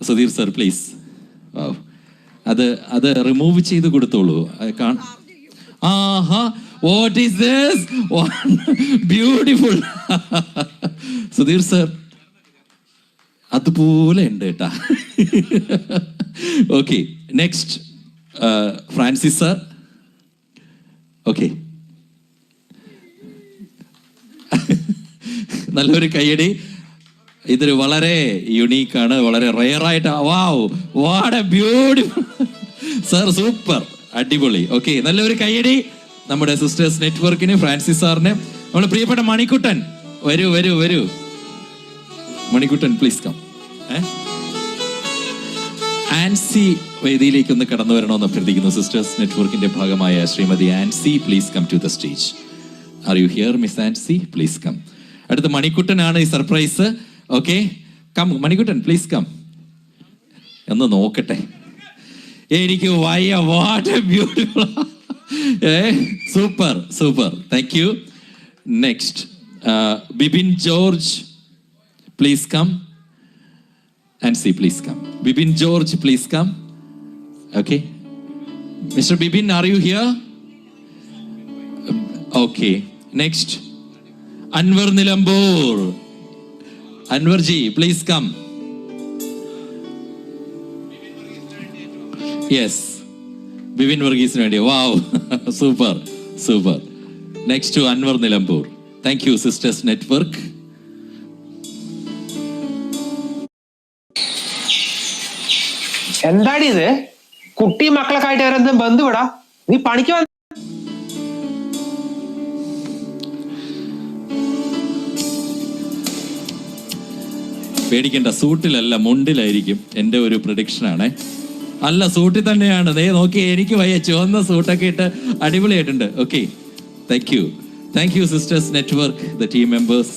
Sudheer sir please. അത് remove ചെയ്ത് കൊടുത്തോളൂ. ആഹാ, what is this? Beautiful. Sudheer sir അതുപോലെ ഉണ്ട് കേട്ടാ. Okay, next Francis sir. Okay, നല്ലൊരു കയ്യടി. ഇതൊരു വളരെ യുണീക്കാണ്, വളരെ റെയറായിട്ട്. Wow, what a beautiful sir, super, അടിപൊളി. ഓക്കെ, നല്ലൊരു കയ്യടി നമ്മുടെ സിസ്റ്റേഴ്സ് നെറ്റ്വർക്കിന്, ഫ്രാൻസിസ് സാറിന്. നമ്മുടെ പ്രിയപ്പെട്ട മണിക്കുട്ടൻ, വരൂ വരൂ വരൂ. Manikuttan please come. ആൻസി വേദിയിലേക്ക് ഒന്ന് കടന്നു വരണമെന്ന് അഭ്യർത്ഥിക്കുന്നു. സിസ്റ്റേഴ്സ് നെറ്റ്വർക്കിന്റെ ഭാഗമായ Shrimati Ancy, please come to the stage. Are you here miss Ancy? Please come. അടുത്ത മണിക്കുട്ടനാണ് ഈ surprise. Okay, come Manikuttan, please come. എന്ന് നോക്കട്ടെ. എനിക്ക് വയ്യ, what a beautiful. Super super, thank you. Next Bibin George, please come. Ancy please come. Bibin George please come. Okay, mister Bibin, are you here? Okay, next Anvar Nilambur. Anvar ji please come. Yes, Bibin വർഗീസിന് വേണ്ടി. Wow, super super. Next to Anwar Nilambur. Thank you sisters network. എന്താടി ഇത്? കുട്ടി മക്കളൊക്കെ ആയിട്ട് അവരെന്തും ബന്ധുവിടാ? നീ പണിക്ക് പേടിക്കണ്ട, സൂട്ടിലല്ല മുണ്ടിലായിരിക്കും. എൻ്റെ ഒരു പ്രഡിക്ഷനാണ്. അല്ല, സൂട്ടിൽ തന്നെയാണ്. ദേ നോക്കി, എനിക്ക് വയ്യ, ചുവന്ന സൂട്ടൊക്കെ ഇട്ട് അടിപൊളിയായിട്ടുണ്ട്. Okay, thank you sisters network, the team members.